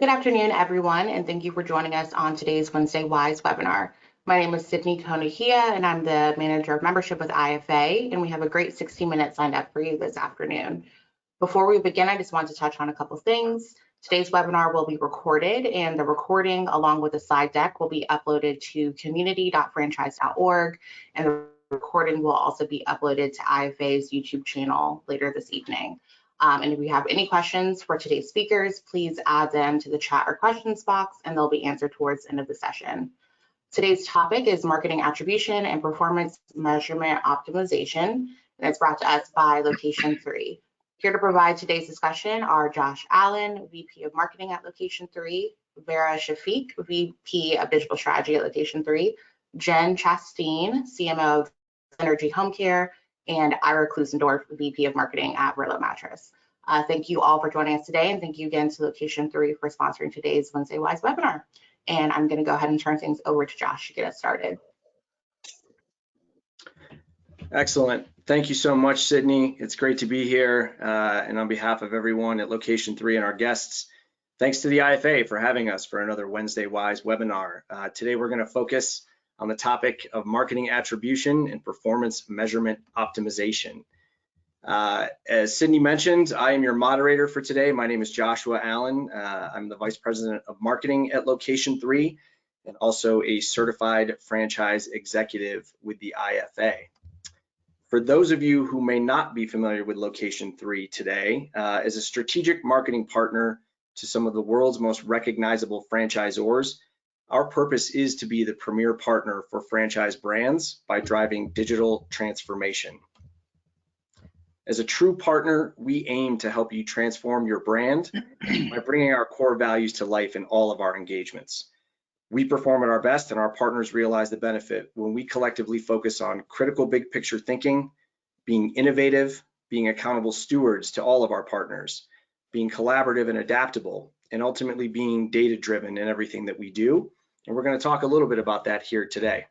Good afternoon, everyone, and thank you for joining us on today's Wednesday Wise webinar. My name is Sydney Konahia, and I'm the Manager of Membership with IFA, and we have a great 60 minutes lined up for you this afternoon. Before we begin, I just want to touch on a couple things. Today's webinar will be recorded, and the recording, along with the slide deck, will be uploaded to community.franchise.org, and the recording will also be uploaded to IFA's YouTube channel later this evening. And if you have any questions for today's speakers, please add them to the chat or questions box, and they'll be answered towards the end of the session. Today's topic is marketing attribution and performance measurement optimization, and it's brought to us by Location 3. Here to provide today's discussion are Josh Allen, VP of Marketing at Location 3, Vera Shafiq, VP of Digital Strategy at Location 3, Jen Chasteen, CMO of Energy Home Care, and Ira Klusendorf, VP of Marketing at Rillo Mattress. Thank you all for joining us today, and thank you again to Location 3 for sponsoring today's Wednesday Wise webinar. And I'm going to go ahead and turn things over to Josh to get us started. Excellent. Thank you so much, Sydney. It's great to be here. And on behalf of everyone at Location 3 and our guests, thanks to the IFA for having us for another Wednesday Wise webinar. Today, we're going to focus on the topic of marketing attribution and performance measurement optimization. As Sydney mentioned, I am your moderator for today. My name is Joshua Allen. I'm the Vice President of Marketing at Location 3 and also a certified franchise executive with the IFA. For those of you who may not be familiar with Location 3 today, as a strategic marketing partner to some of the world's most recognizable franchisors, our purpose is to be the premier partner for franchise brands by driving digital transformation. As a true partner, we aim to help you transform your brand by bringing our core values to life in all of our engagements. We perform at our best, and our partners realize the benefit when we collectively focus on critical big picture thinking, being innovative, being accountable stewards to all of our partners, being collaborative and adaptable, and ultimately being data-driven in everything that we do. And we're going to talk a little bit about that here today.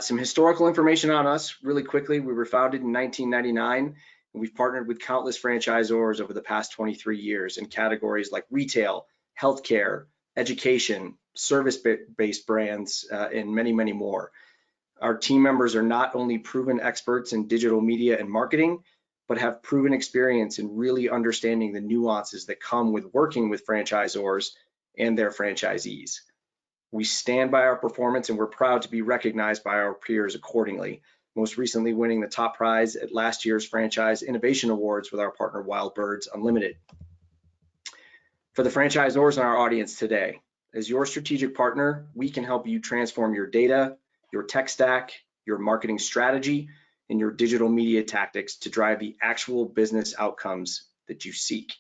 Some historical information on us really quickly. We were founded in 1999, and we've partnered with countless franchisors over the past 23 years in categories like retail, healthcare, education, service-based brands, and many, many more. Our team members are not only proven experts in digital media and marketing, but have proven experience in really understanding the nuances that come with working with franchisors and their franchisees. We stand by our performance, and we're proud to be recognized by our peers accordingly, most recently winning the top prize at last year's Franchise Innovation Awards with our partner Wild Birds Unlimited. For the franchisors in our audience today, as your strategic partner, we can help you transform your data, your tech stack, your marketing strategy, and your digital media tactics to drive the actual business outcomes that you seek,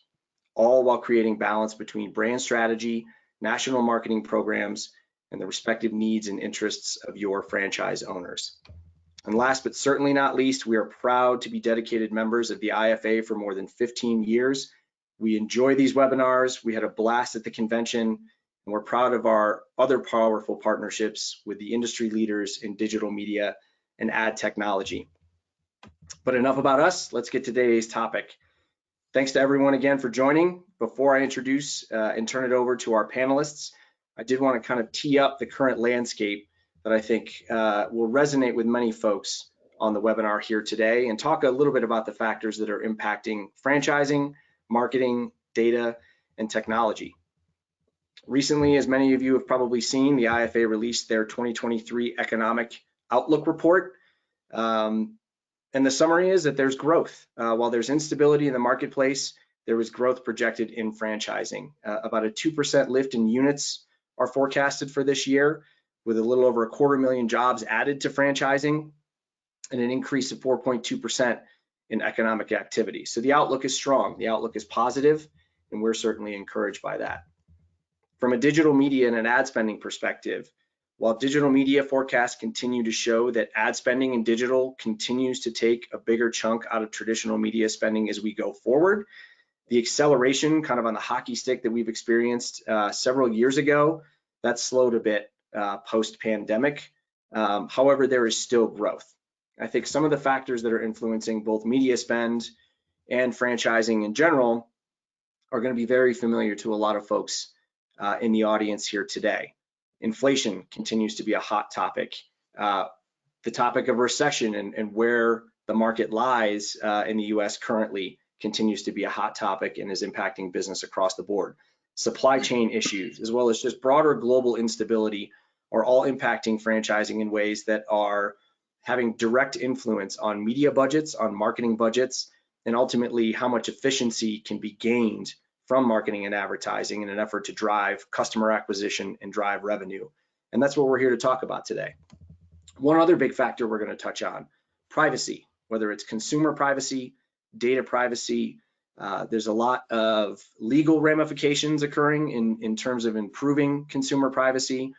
all while creating balance between brand strategy, national marketing programs, and the respective needs and interests of your franchise owners. And last but certainly not least, we are proud to be dedicated members of the IFA for more than 15 years. We enjoy these webinars. We had a blast at the convention, and we're proud of our other powerful partnerships with the industry leaders in digital media and ad technology. But enough about us. Let's get to today's topic. Thanks to everyone again for joining. Before I introduce and turn it over to our panelists, I did want to kind of tee up the current landscape that I think will resonate with many folks on the webinar here today, and talk a little bit about the factors that are impacting franchising, marketing, data, and technology. Recently, as many of you have probably seen, the IFA released their 2023 Economic Outlook Report. And the summary is that there's growth. While there's instability in the marketplace, there is growth projected in franchising. About a 2% lift in units are forecasted for this year, with a little over 250,000 jobs added to franchising and an increase of 4.2% in economic activity. So the outlook is strong, the outlook is positive, and we're certainly encouraged by that. From a digital media and an ad spending perspective, while digital media forecasts continue to show that ad spending in digital continues to take a bigger chunk out of traditional media spending as we go forward, the acceleration kind of on the hockey stick that we've experienced several years ago, that slowed a bit post-pandemic. However, there is still growth. I think some of the factors that are influencing both media spend and franchising in general are going to be very familiar to a lot of folks in the audience here today. Inflation continues to be a hot topic. The topic of recession and where the market lies in the US currently continues to be a hot topic and is impacting business across the board. Supply chain issues, as well as just broader global instability, are all impacting franchising in ways that are having direct influence on media budgets, on marketing budgets, and ultimately how much efficiency can be gained from marketing and advertising in an effort to drive customer acquisition and drive revenue. And that's what we're here to talk about today. One other big factor we're going to touch on, privacy, whether it's consumer privacy, data privacy. There's a lot of legal ramifications occurring in terms of improving consumer privacy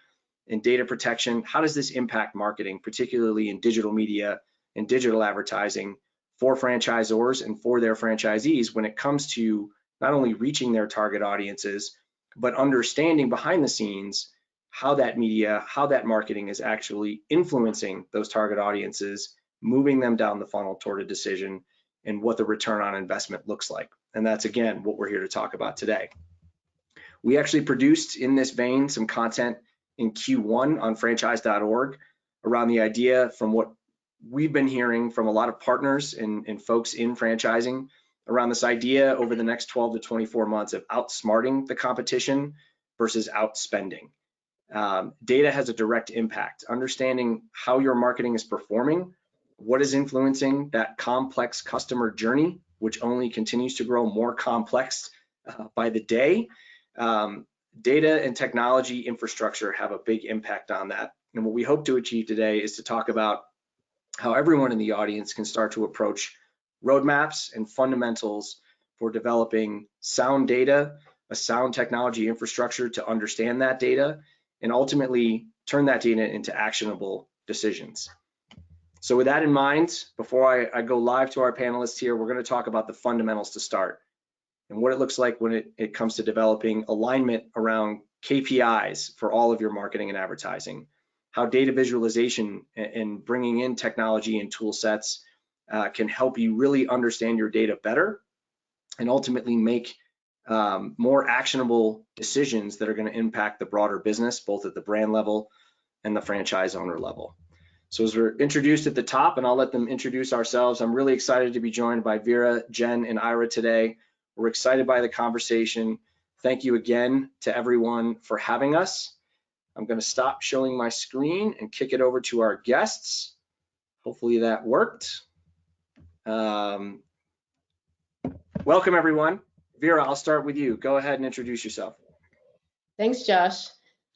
and data protection. How does this impact marketing, particularly in digital media and digital advertising for franchisors and for their franchisees when it comes to not only reaching their target audiences, but understanding behind the scenes how that media, how that marketing is actually influencing those target audiences, moving them down the funnel toward a decision, and what the return on investment looks like. And that's, again, what we're here to talk about today. We actually produced in this vein some content in Q1 on franchise.org around the idea from what we've been hearing from a lot of partners and folks in franchising around this idea over the next 12 to 24 months of outsmarting the competition versus outspending. Data has a direct impact. Understanding how your marketing is performing, what is influencing that complex customer journey, which only continues to grow more complex by the day. Data and technology infrastructure have a big impact on that. And what we hope to achieve today is to talk about how everyone in the audience can start to approach roadmaps and fundamentals for developing sound data, a sound technology infrastructure to understand that data, and ultimately turn that data into actionable decisions. So with that in mind, before I go live to our panelists here, we're going to talk about the fundamentals to start and what it looks like when it comes to developing alignment around KPIs for all of your marketing and advertising, how data visualization and bringing in technology and tool sets can help you really understand your data better and ultimately make more actionable decisions that are going to impact the broader business, both at the brand level and the franchise owner level. So as we're introduced at the top, and I'll let them introduce ourselves, I'm really excited to be joined by Vera, Jen, and Ira today. We're excited by the conversation. Thank you again to everyone for having us. I'm going to stop showing my screen and kick it over to our guests. Hopefully that worked. Welcome, everyone. Vera, I'll start with you. Go ahead and introduce yourself. Thanks, Josh.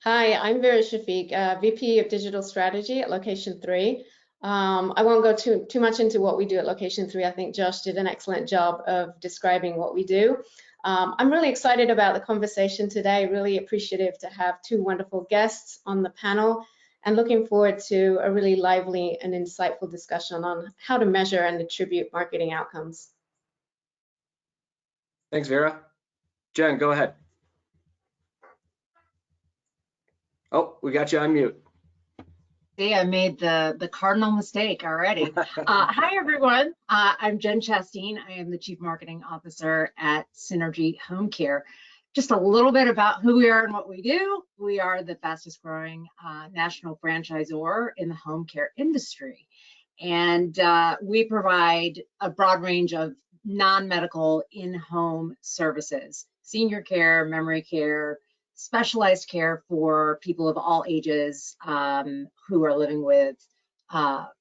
Hi, I'm Vera Shafiq, VP of Digital Strategy at Location 3. I won't go too much into what we do at Location 3. I think Josh did an excellent job of describing what we do. I'm really excited about the conversation today, really appreciative to have two wonderful guests on the panel, and looking forward to a really lively and insightful discussion on how to measure and attribute marketing outcomes. Thanks, Vera. Jen, go ahead. Oh, we got you on mute. See, I made the cardinal mistake already. Hi, everyone. I'm Jen Chastain. I am the Chief Marketing Officer at Synergy Home Care. Just a little bit about who we are and what we do. We are the fastest growing national franchisor in the home care industry. And we provide a broad range of non-medical in-home services, senior care, memory care, specialized care for people of all ages who are living with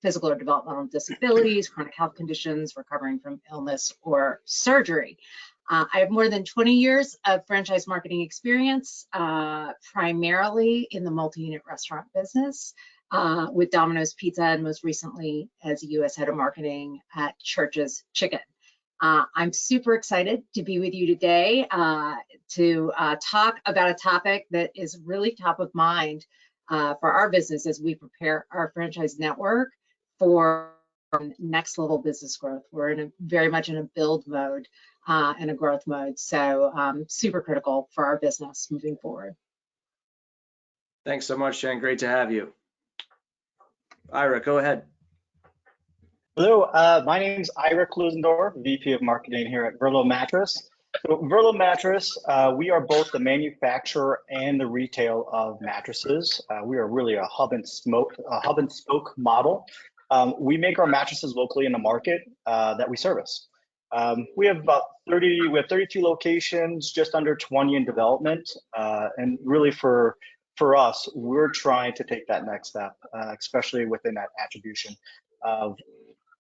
physical or developmental disabilities, chronic health conditions, recovering from illness or surgery. I have more than 20 years of franchise marketing experience, primarily in the multi-unit restaurant business with Domino's Pizza, and most recently as a U.S. head of marketing at Church's Chicken. I'm super excited to be with you today to talk about a topic that is really top of mind for our business as we prepare our franchise network for next level business growth. We're very much in a build mode and a growth mode, so super critical for our business moving forward. Thanks so much, Jen. Great to have you. Ira, go ahead. Hello, my name is Ira Klusendorf, VP of Marketing here at Verlo Mattress. So Verlo Mattress, we are both the manufacturer and the retail of mattresses. We are really a hub and spoke model. We make our mattresses locally in the market that we service. We have 32 locations, just under 20 in development. And really for us, we're trying to take that next step, especially within that attribution of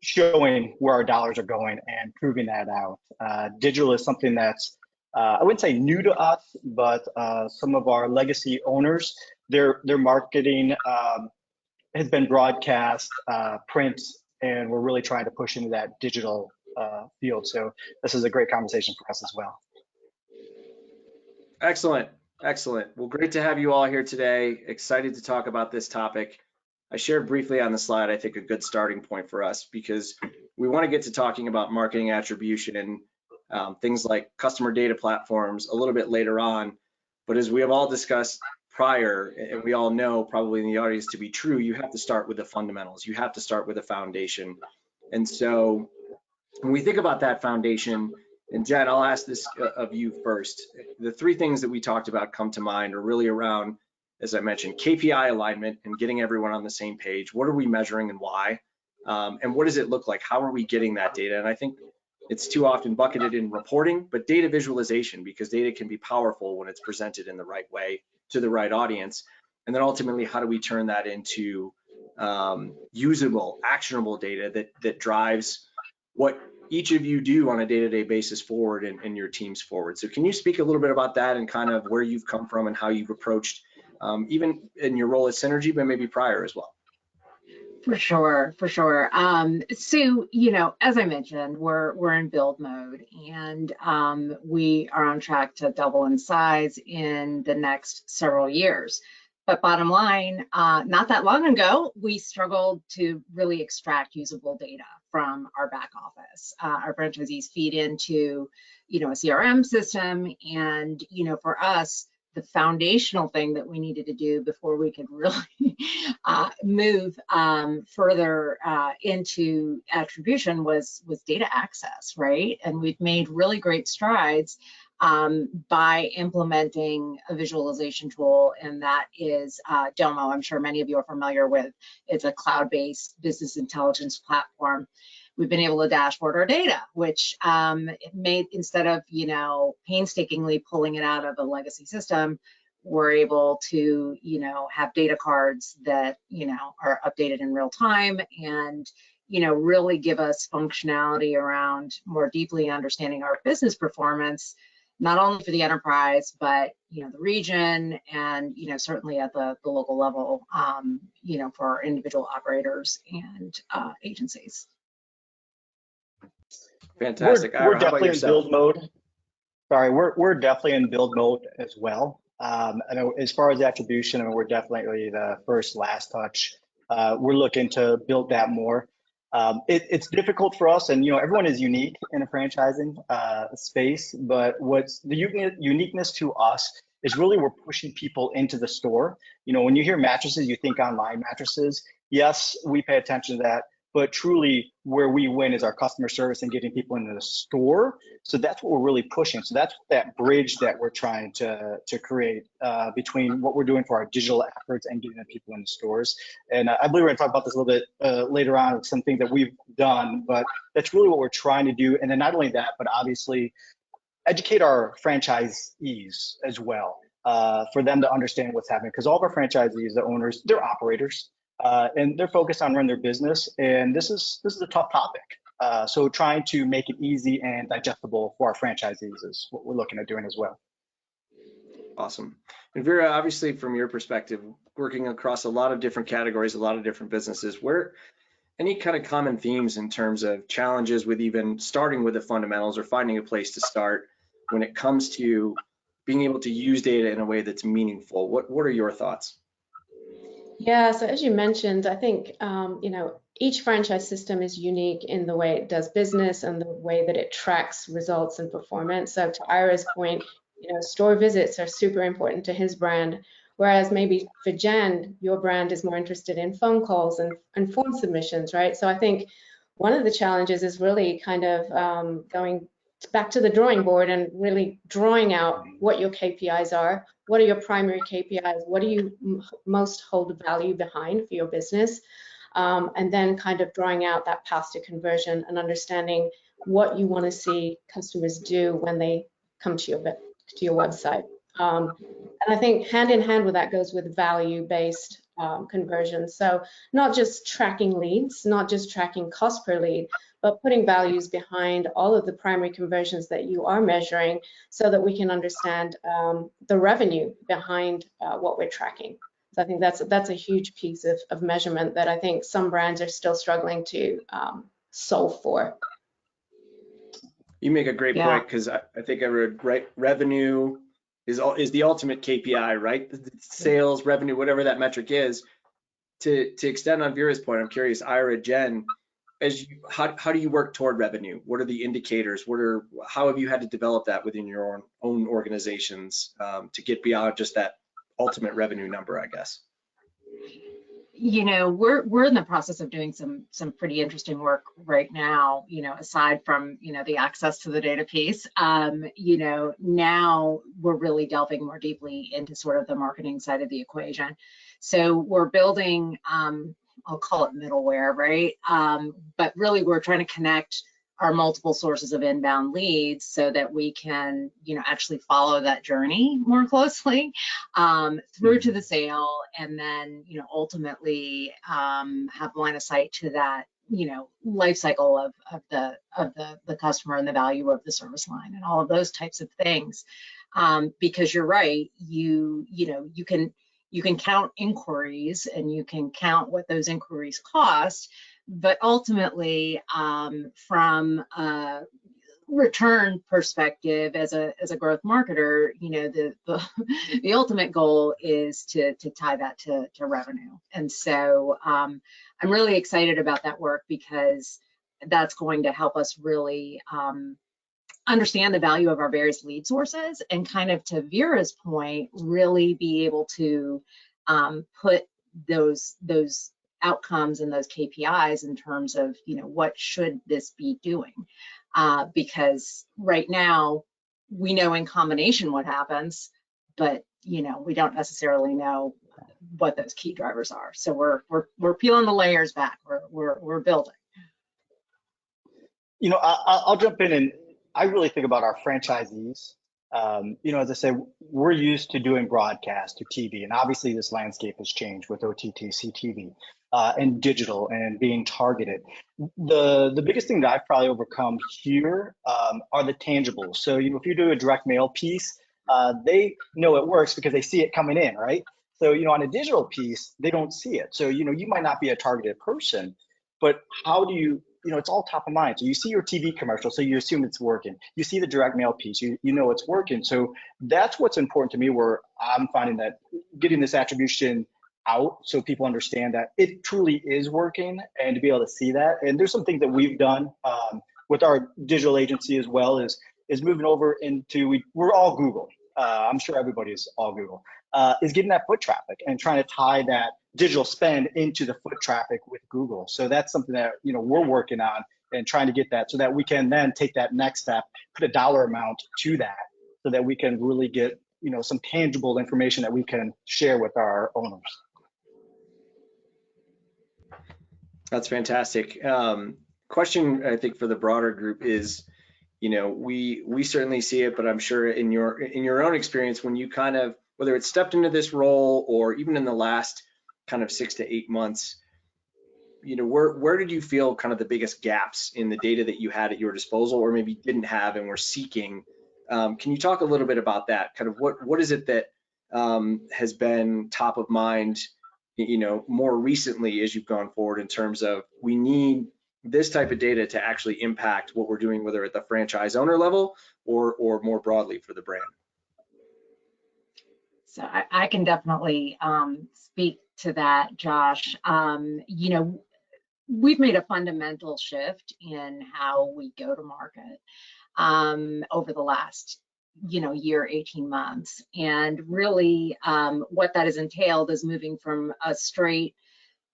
showing where our dollars are going and proving that out. Digital is something that's, I wouldn't say new to us, but some of our legacy owners, their marketing has been broadcast, print, and we're really trying to push into that digital field. So this is a great conversation for us as well. Excellent. Excellent. Well, great to have you all here today. Excited to talk about this topic. I shared briefly on the slide, I think, a good starting point for us because we want to get to talking about marketing attribution and things like customer data platforms a little bit later on. But as we have all discussed prior, and we all know probably in the audience to be true, you have to start with the fundamentals. You have to start with a foundation. And so when we think about that foundation, and Jen, I'll ask this of you first. The three things that we talked about come to mind are really around, as I mentioned, KPI alignment and getting everyone on the same page. What are we measuring and why? And what does it look like? How are we getting that data? And I think it's too often bucketed in reporting, but data visualization, because data can be powerful when it's presented in the right way to the right audience. And then ultimately, how do we turn that into usable, actionable data that drives what each of you do on a day-to-day basis forward and your teams forward? So can you speak a little bit about that and kind of where you've come from and how you've approached even in your role at Synergy, but maybe prior as well? For sure, for sure. So, you know, as I mentioned, we're in build mode, and we are on track to double in size in the next several years. But bottom line, not that long ago, we struggled to really extract usable data from our back office. Our franchisees feed into, you know, a CRM system, and, you know, for us, the foundational thing that we needed to do before we could really move further into attribution was data access, right? And we've made really great strides by implementing a visualization tool, and that is Domo. I'm sure many of you are familiar with. It's a cloud-based business intelligence platform. We've been able to dashboard our data, which made, instead of, you know, painstakingly pulling it out of a legacy system, we're able to, you know, have data cards that, you know, are updated in real time and, you know, really give us functionality around more deeply understanding our business performance, not only for the enterprise, but, you know, the region and, you know, certainly at the local level, you know, for our individual operators and agencies. Fantastic. We're definitely in build mode. Sorry, we're definitely in build mode as well. I know as far as attribution, I mean, we're definitely the first last touch. We're looking to build that more. It's difficult for us, and you know, everyone is unique in a franchising space. But what's the uniqueness to us is really we're pushing people into the store. You know, when you hear mattresses, you think online mattresses. Yes, we pay attention to that. But truly where we win is our customer service and getting people into the store. So that's what we're really pushing. So that's that bridge that we're trying to create between what we're doing for our digital efforts and getting the people in the stores. And I believe we're gonna talk about this a little bit later on, some things that we've done, but that's really what we're trying to do. And then not only that, but obviously educate our franchisees as well for them to understand what's happening. Because all of our franchisees, the owners, they're operators. And they're focused on running their business, and this is a tough topic. So trying to make it easy and digestible for our franchisees is what we're looking at doing as well. Awesome. And Vera, obviously from your perspective, working across a lot of different categories, a lot of different businesses, where any kind of common themes in terms of challenges with even starting with the fundamentals or finding a place to start when it comes to being able to use data in a way that's meaningful? What are your thoughts? Yeah, so as you mentioned, I think, you know, each franchise system is unique in the way it does business and the way that it tracks results and performance. So to Ira's point, you know, store visits are super important to his brand, whereas maybe for Jen, your brand is more interested in phone calls and form submissions, right? So I think one of the challenges is really kind of going back to the drawing board and really drawing out what your KPIs are, what are your primary KPIs, what do you most hold value behind for your business, and then kind of drawing out that path to conversion and understanding what you want to see customers do when they come to your website. And I think hand in hand with that goes with value-based conversion. So not just tracking leads, not just tracking cost per lead, but putting values behind all of the primary conversions that you are measuring so that we can understand the revenue behind what we're tracking. So I think that's a huge piece of measurement that I think some brands are still struggling to solve for. You make a great Yeah. point, because I think I read, right, revenue is the ultimate KPI, right? The sales, revenue, whatever that metric is. To extend on Vera's point, I'm curious, Ira, Jen, how do you work toward revenue? What are the indicators? How have you had to develop that within your own organizations to get beyond just that ultimate revenue number, I guess? You know, we're in the process of doing some pretty interesting work right now, you know, aside from, you know, the access to the data piece. You know, now we're really delving more deeply into sort of the marketing side of the equation. So we're building, I'll call it middleware, right? But really we're trying to connect our multiple sources of inbound leads so that we can, you know, actually follow that journey more closely through to the sale, and then, you know, ultimately have line of sight to that, you know, life cycle of the customer and the value of the service line and all of those types of things. Because you're right, you know, you can count inquiries and you can count what those inquiries cost. But ultimately, from a return perspective, as a growth marketer, you know, the ultimate goal is to tie that to revenue. And so I'm really excited about that work, because that's going to help us really understand the value of our various lead sources, and kind of, to Vera's point, really be able to put those outcomes and those KPIs in terms of, you know, what should this be doing? Because right now we know in combination what happens, but, you know, we don't necessarily know what those key drivers are. So we're peeling the layers back. We're building. You know, I'll jump in, and I really think about our franchisees. You know, as I said, we're used to doing broadcast to TV, and obviously this landscape has changed with OTT, CTV, and digital, and being targeted. The biggest thing that I've probably overcome here are the tangibles. So, you know, if you do a direct mail piece, they know it works because they see it coming in, right? So, you know, on a digital piece, they don't see it. So, you know, you might not be a targeted person, but how do you know, it's all top of mind. So you see your TV commercial, so you assume it's working. You see the direct mail piece, you know it's working. So that's what's important to me, where I'm finding that getting this attribution out so people understand that it truly is working, and to be able to see that. And there's some things that we've done with our digital agency as well, is moving over into, we're all Google. I'm sure everybody is all Google, is getting that foot traffic and trying to tie that digital spend into the foot traffic with Google. So that's something that, you know, we're working on and trying to get that, so that we can then take that next step, put a dollar amount to that, so that we can really get, you know, some tangible information that we can share with our owners. That's fantastic. Question, I think, for the broader group is, you know, we certainly see it, but I'm sure in your own experience, when you kind of, whether it's stepped into this role or even in the last kind of 6 to 8 months, you know, where did you feel kind of the biggest gaps in the data that you had at your disposal, or maybe didn't have and were seeking? Can you talk a little bit about that? Kind of what is it that has been top of mind, you know, more recently as you've gone forward, in terms of, we need this type of data to actually impact what we're doing, whether at the franchise owner level or more broadly for the brand? So I can definitely speak to that, Josh. You know, we've made a fundamental shift in how we go to market over the last, you know, year, 18 months. And really what that has entailed is moving from a straight,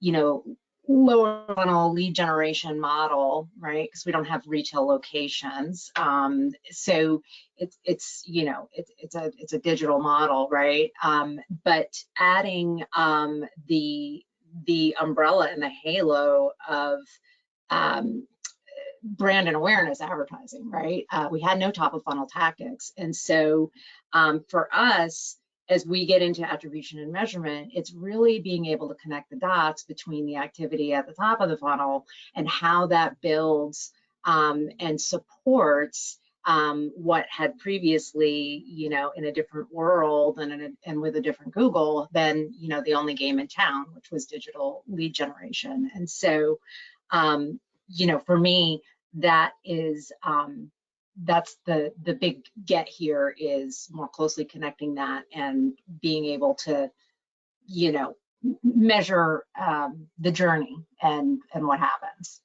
you know, lower funnel lead generation model, right? Because we don't have retail locations. So it's you know, it's a digital model, right? But adding the umbrella and the halo of brand and awareness advertising, right? We had no top of funnel tactics. And so for us, as we get into attribution and measurement, it's really being able to connect the dots between the activity at the top of the funnel and how that builds and supports what had previously, you know, in a different world and with a different Google than, you know, the only game in town, which was digital lead generation. And so, you know, for me, that is that's the big get here, is more closely connecting that and being able to, you know, measure the journey and what happens.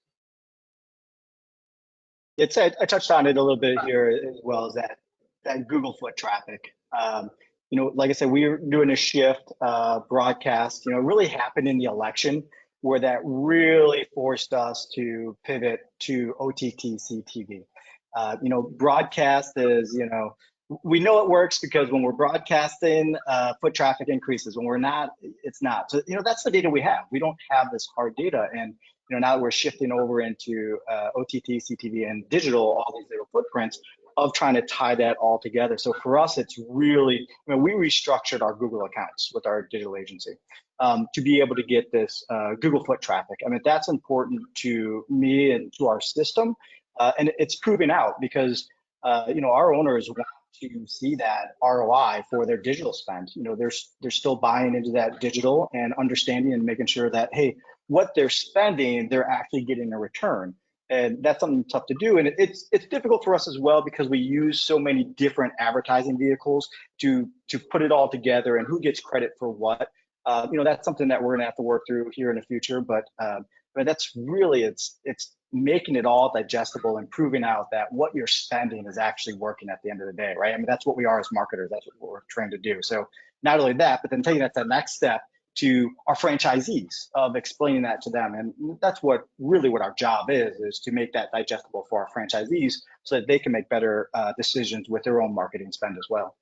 I touched on it a little bit here as well, as that Google foot traffic. You know, like I said, we were doing a shift broadcast, you know, really happened in the election, where that really forced us to pivot to OTT CTV. You know, broadcast is, you know, we know it works because when we're broadcasting, foot traffic increases. When we're not, it's not. So, you know, that's the data we have. We don't have this hard data. And, you know, now that we're shifting over into OTT, CTV, and digital, all these little footprints of trying to tie that all together. So for us, it's really, I mean, we restructured our Google accounts with our digital agency to be able to get this Google foot traffic. I mean, that's important to me and to our system. And it's proving out because, you know, our owners want to see that ROI for their digital spend. You know, they're still buying into that digital and understanding and making sure that, hey, what they're spending, they're actually getting a return. And that's something tough to do. And it's difficult for us as well, because we use so many different advertising vehicles to put it all together and who gets credit for what. You know, that's something that we're going to have to work through here in the future. But that's really, it's making it all digestible and proving out that what you're spending is actually working at the end of the day, right? I mean, that's what we are as marketers. That's what we're trained to do. So not only that, but then taking that to the next step to our franchisees, of explaining that to them. And that's what our job is to make that digestible for our franchisees so that they can make better decisions with their own marketing spend as well.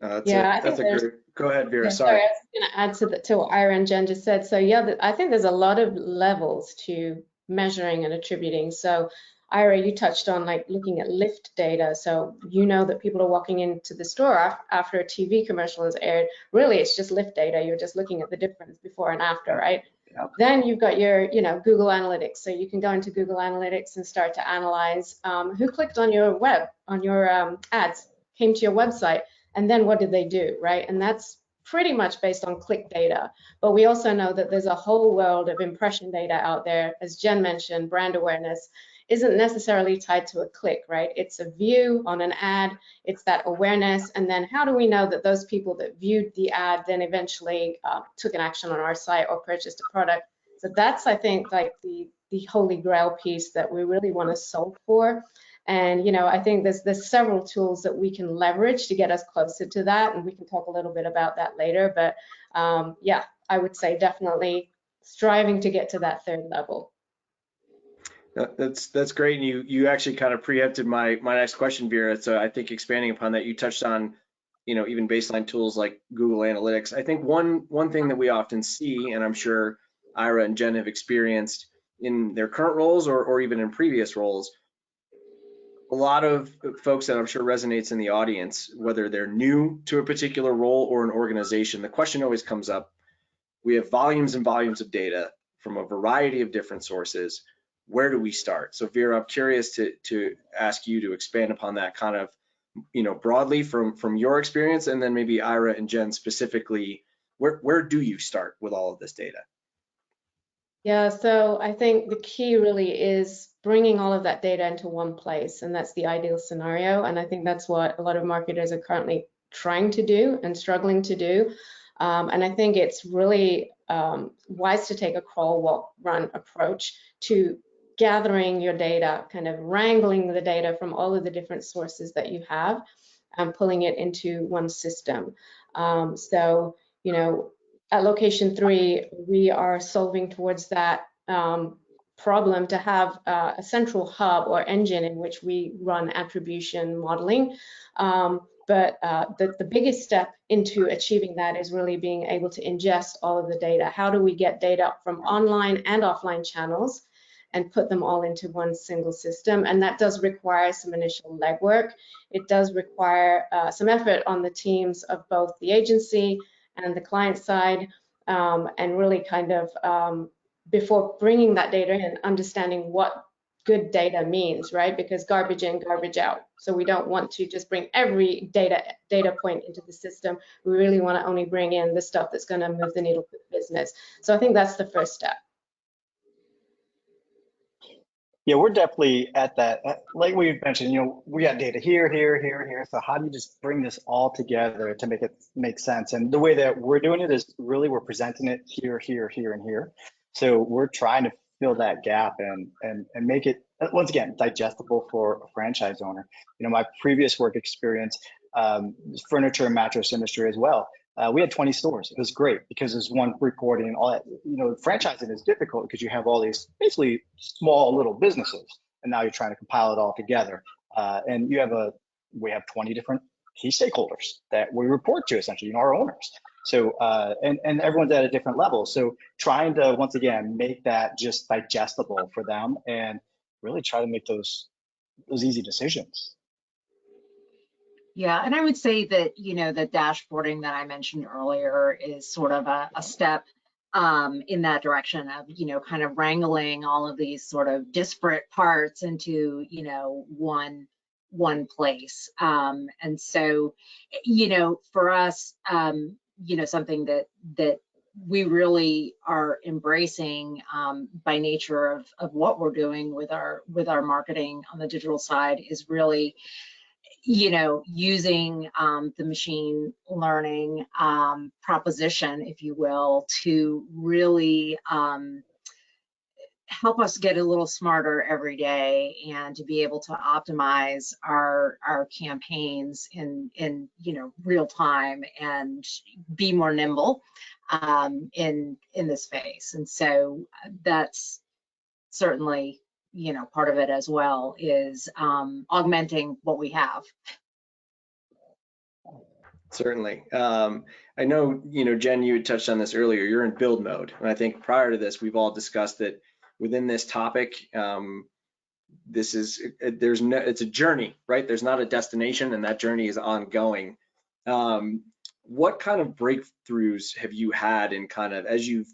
That's a great, go ahead, Vera, Yeah, sorry. I was going to add to what Ira and Jen just said. So yeah, I think there's a lot of levels to measuring and attributing. So Ira, you touched on like looking at lift data. So you know that people are walking into the store after a TV commercial is aired. Really, it's just lift data. You're just looking at the difference before and after, right? Yep. Then you've got your, you know, Google Analytics. So you can go into Google Analytics and start to analyze who clicked on your ads, came to your website, and then what did they do, right? And that's pretty much based on click data. But we also know that there's a whole world of impression data out there. As Jen mentioned, brand awareness isn't necessarily tied to a click, right? It's a view on an ad, it's that awareness, and then how do we know that those people that viewed the ad then eventually took an action on our site or purchased a product? So that's, I think, like the holy grail piece that we really want to solve for. And, you know, I think there's several tools that we can leverage to get us closer to that, and we can talk a little bit about that later. But yeah, I would say definitely striving to get to that third level. That's great. And you actually kind of preempted my next question, Vera. So I think expanding upon that, you touched on, you know, even baseline tools like Google Analytics. I think one thing that we often see, and I'm sure Ira and Jen have experienced in their current roles or even in previous roles, a lot of folks that I'm sure resonates in the audience, whether they're new to a particular role or an organization, the question always comes up. We have volumes and volumes of data from a variety of different sources. Where do we start? So Vera, I'm curious to ask you to expand upon that kind of, you know, broadly from your experience, and then maybe Ira and Jen specifically, where do you start with all of this data? Yeah, so I think the key really is bringing all of that data into one place, and that's the ideal scenario. And I think that's what a lot of marketers are currently trying to do and struggling to do. And I think it's really wise to take a crawl, walk, run approach to gathering your data, kind of wrangling the data from all of the different sources that you have and pulling it into one system. So, you know, at location 3, we are solving towards that problem to have a central hub or engine in which we run attribution modeling. But the biggest step into achieving that is really being able to ingest all of the data. How do we get data from online and offline channels and put them all into one single system? And that does require some initial legwork. It does require some effort on the teams of both the agency and the client side, and really kind of before bringing that data in, understanding what good data means, right? Because garbage in, garbage out. So we don't want to just bring every data point into the system. We really want to only bring in the stuff that's going to move the needle for the business. So I think that's the first step. Yeah, we're definitely at that. Like we've mentioned, we got data here, here, here, here. So how do you just bring this all together to make it make sense? And the way that we're doing it is really we're presenting it here, here, here, and here. So we're trying to fill that gap and make it, once again, digestible for a franchise owner. My previous work experience, furniture and mattress industry as well. We had 20 stores. It was great because there's one reporting and all that. Franchising is difficult because you have all these basically small little businesses, and now you're trying to compile it all together. And we have 20 different key stakeholders that we report to, essentially, our owners. So, and everyone's at a different level. So trying to, once again, make that just digestible for them and really try to make those easy decisions. Yeah, and I would say that, the dashboarding that I mentioned earlier is sort of a step in that direction of, kind of wrangling all of these sort of disparate parts into, one place. And so, for us, something that we really are embracing by nature of what we're doing with our marketing on the digital side is really, using the machine learning proposition, if you will, to really help us get a little smarter every day and to be able to optimize our campaigns in real time and be more nimble in this space. And so that's certainly part of it as well, is augmenting what we have. Certainly. I know, Jen, you had touched on this earlier. You're in build mode. And I think prior to this, we've all discussed that within this topic, it's a journey, right? There's not a destination, and that journey is ongoing. What kind of breakthroughs have you had in kind of, as you've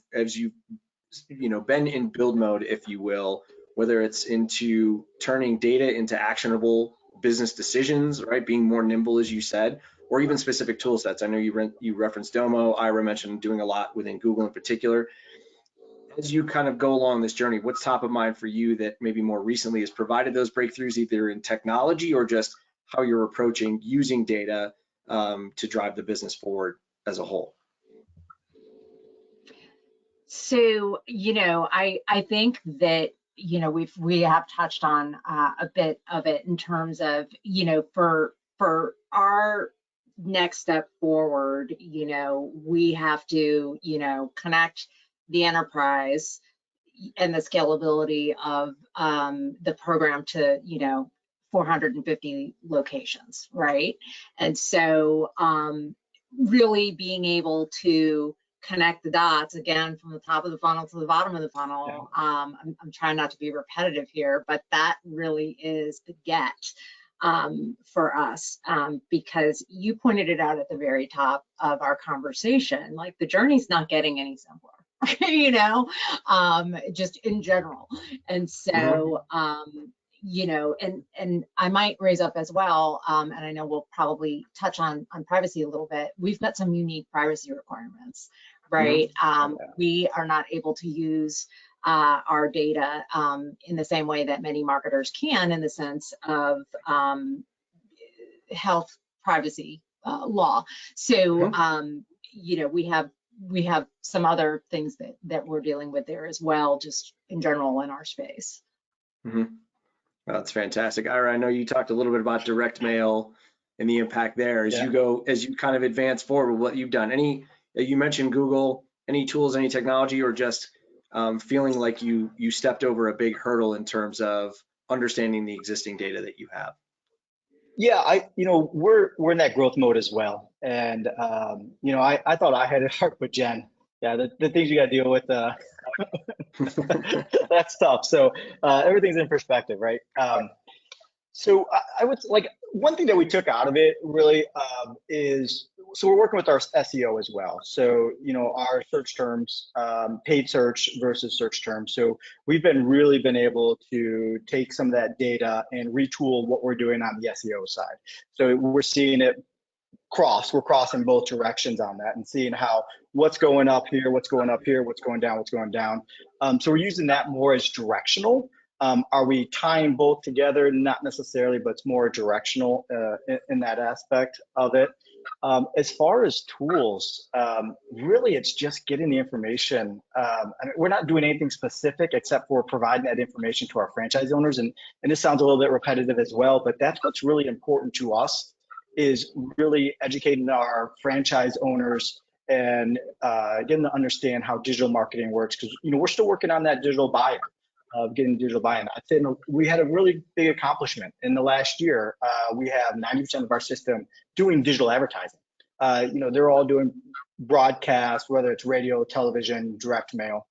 been in build mode, if you will, whether it's into turning data into actionable business decisions, right? Being more nimble, as you said, or even specific tool sets. I know you referenced Domo. Ira mentioned doing a lot within Google in particular. As you kind of go along this journey, what's top of mind for you that maybe more recently has provided those breakthroughs, either in technology or just how you're approaching using data to drive the business forward as a whole? So, I think that, we have touched on a bit of it in terms of, for our next step forward, we have to, connect the enterprise and the scalability of the program to, 450 locations, right? And so really being able to connect the dots, again, from the top of the funnel to the bottom of the funnel. I'm trying not to be repetitive here, but that really is the get for us, because you pointed it out at the very top of our conversation, like the journey's not getting any simpler, just in general. And so, and I might raise up as well, and I know we'll probably touch on privacy a little bit. We've got some unique privacy requirements, right? We are not able to use our data in the same way that many marketers can, in the sense of health privacy law. So, we have some other things that we're dealing with there as well, just in general in our space. Well, that's fantastic. Ira, I know you talked a little bit about direct mail and the impact there. As you kind of advance forward with what you've done, any You mentioned Google. Any tools, any technology, or just feeling like you stepped over a big hurdle in terms of understanding the existing data that you have? Yeah, we're in that growth mode as well. And, I thought I had it hard with Jen. Yeah, the things you got to deal with, that's tough. So everything's in perspective, right? So I would like one thing that we took out of it really is so we're working with our SEO as well. So our search terms, paid search versus search terms. So we've really been able to take some of that data and retool what we're doing on the SEO side. So we're seeing it we're crossing both directions on that and seeing how what's going up here, what's going up here, what's going down, what's going down. So we're using that more as directional. Are we tying both together? Not necessarily, but it's more directional in that aspect of it. As far as tools, really it's just getting the information. I mean, we're not doing anything specific except for providing that information to our franchise owners. And this sounds a little bit repetitive as well, but that's what's really important to us, is really educating our franchise owners and getting to understand how digital marketing works. Because we're still working on that digital buy-in, of getting digital buy-in. I'd say we had a really big accomplishment in the last year. We have 90% of our system doing digital advertising. They're all doing broadcast, whether it's radio, television, direct mail.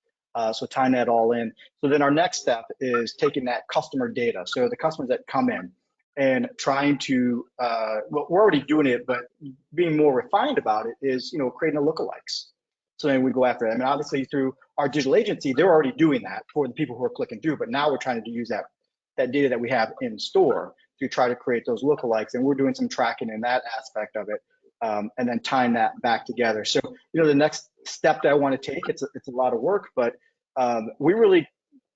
So tying that all in. So then our next step is taking that customer data. So the customers that come in, and trying to, well, we're already doing it, but being more refined about it is, creating a lookalikes. So then we go after that. I mean, obviously through our digital agency, they're already doing that for the people who are clicking through, but now we're trying to use that data that we have in store to try to create those lookalikes. And we're doing some tracking in that aspect of it, and then tying that back together. So, the next step that I want to take, it's a lot of work, but we really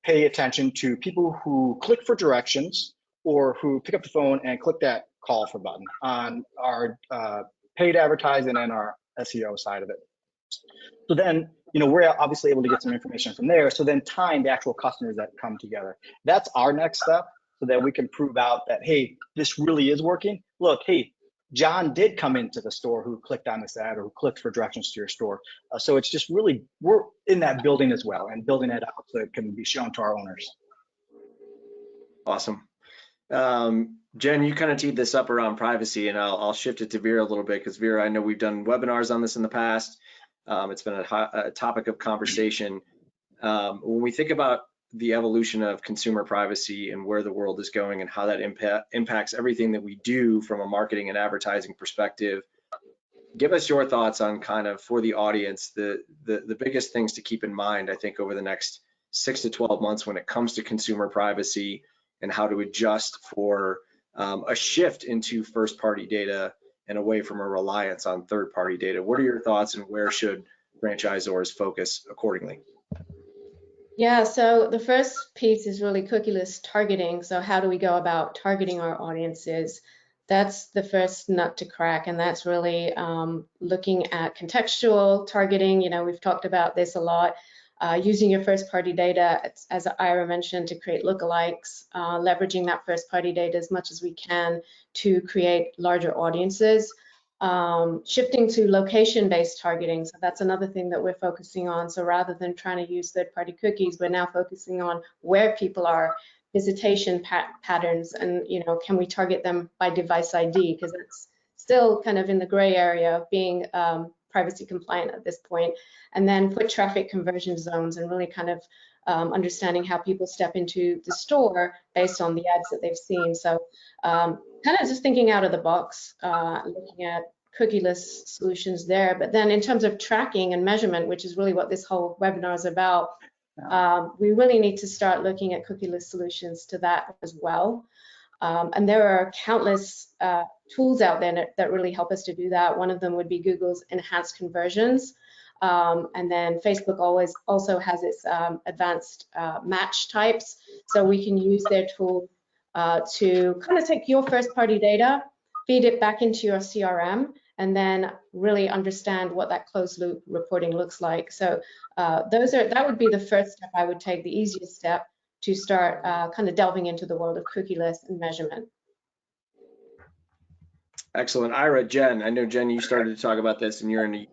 pay attention to people who click for directions, or who pick up the phone and click that call for button on our paid advertising and our SEO side of it. So then, we're obviously able to get some information from there. So then tying the actual customers that come together, that's our next step, so that we can prove out that, hey, this really is working. Look, hey, John did come into the store who clicked on this ad or who clicked for directions to your store. So it's just really, we're in that building as well, and building it out so it can be shown to our owners. Awesome. Jen, you kind of teed this up around privacy, and I'll shift it to Vera a little bit, because Vera, I know we've done webinars on this in the past. It's been a topic of conversation. When we think about the evolution of consumer privacy and where the world is going and how that impacts everything that we do from a marketing and advertising perspective, give us your thoughts on kind of, for the audience, the biggest things to keep in mind, I think, over the next 6 to 12 months when it comes to consumer privacy, and how to adjust for a shift into first-party data and away from a reliance on third-party data. What are your thoughts, and where should franchisors focus accordingly? Yeah, so the first piece is really cookieless targeting. So how do we go about targeting our audiences? That's the first nut to crack, and that's really looking at contextual targeting. We've talked about this a lot. Using your first-party data, as Ira mentioned, to create lookalikes, leveraging that first-party data as much as we can to create larger audiences. Shifting to location-based targeting, so that's another thing that we're focusing on. So rather than trying to use third-party cookies, we're now focusing on where people are, visitation patterns, and can we target them by device ID, because it's still kind of in the gray area of being privacy compliant at this point. And then foot traffic conversion zones, and really kind of understanding how people step into the store based on the ads that they've seen. So kind of just thinking out of the box, looking at cookieless solutions there. But then in terms of tracking and measurement, which is really what this whole webinar is about, we really need to start looking at cookieless solutions to that as well. And there are countless tools out there that really help us to do that. One of them would be Google's enhanced conversions. And then Facebook also has its advanced match types. So we can use their tool to kind of take your first-party data, feed it back into your CRM, and then really understand what that closed loop reporting looks like. So that would be the first step I would take, the easiest step to start kind of delving into the world of cookieless and measurement. Excellent. Ira, Jen, I know, Jen, you started to talk about this, and you're in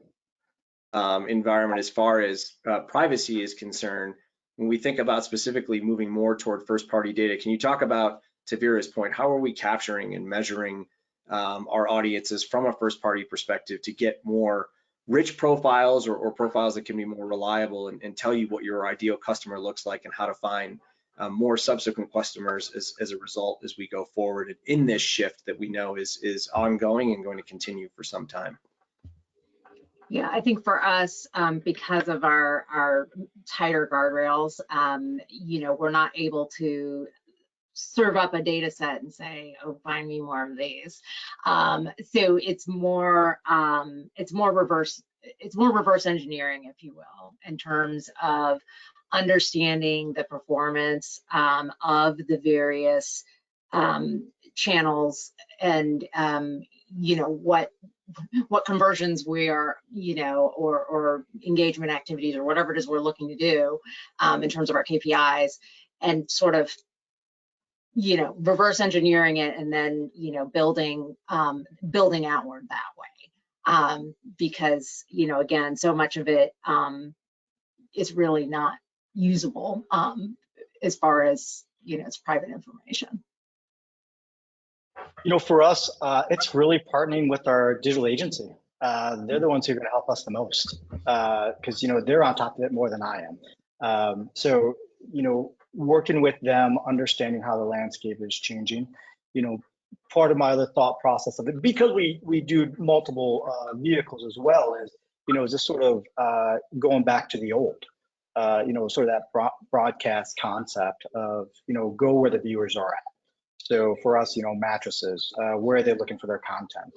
environment as far as privacy is concerned. When we think about specifically moving more toward first-party data, can you talk about, to Vera's point, how are we capturing and measuring our audiences from a first-party perspective to get more rich profiles or profiles that can be more reliable and tell you what your ideal customer looks like and how to find more subsequent customers as a result as we go forward in this shift that we know is ongoing and going to continue for some time? Yeah, I think for us, because of our tighter guardrails, we're not able to serve up a data set and say, oh, find me more of these. So it's more reverse engineering, if you will, in terms of understanding the performance of the various channels and what conversions we are, or engagement activities or whatever it is we're looking to do in terms of our KPIs, and sort of reverse engineering it and then building outward that way, because again, so much of it is really not usable as far as it's private information. For us, it's really partnering with our digital agency. They're the ones who are going to help us the most, because they're on top of it more than I am. So working with them, understanding how the landscape is changing. Part of my other thought process of it, because we do multiple vehicles as well, is just sort of going back to the old, sort of that broadcast concept of go where the viewers are at. So for us, mattresses, where are they looking for their content?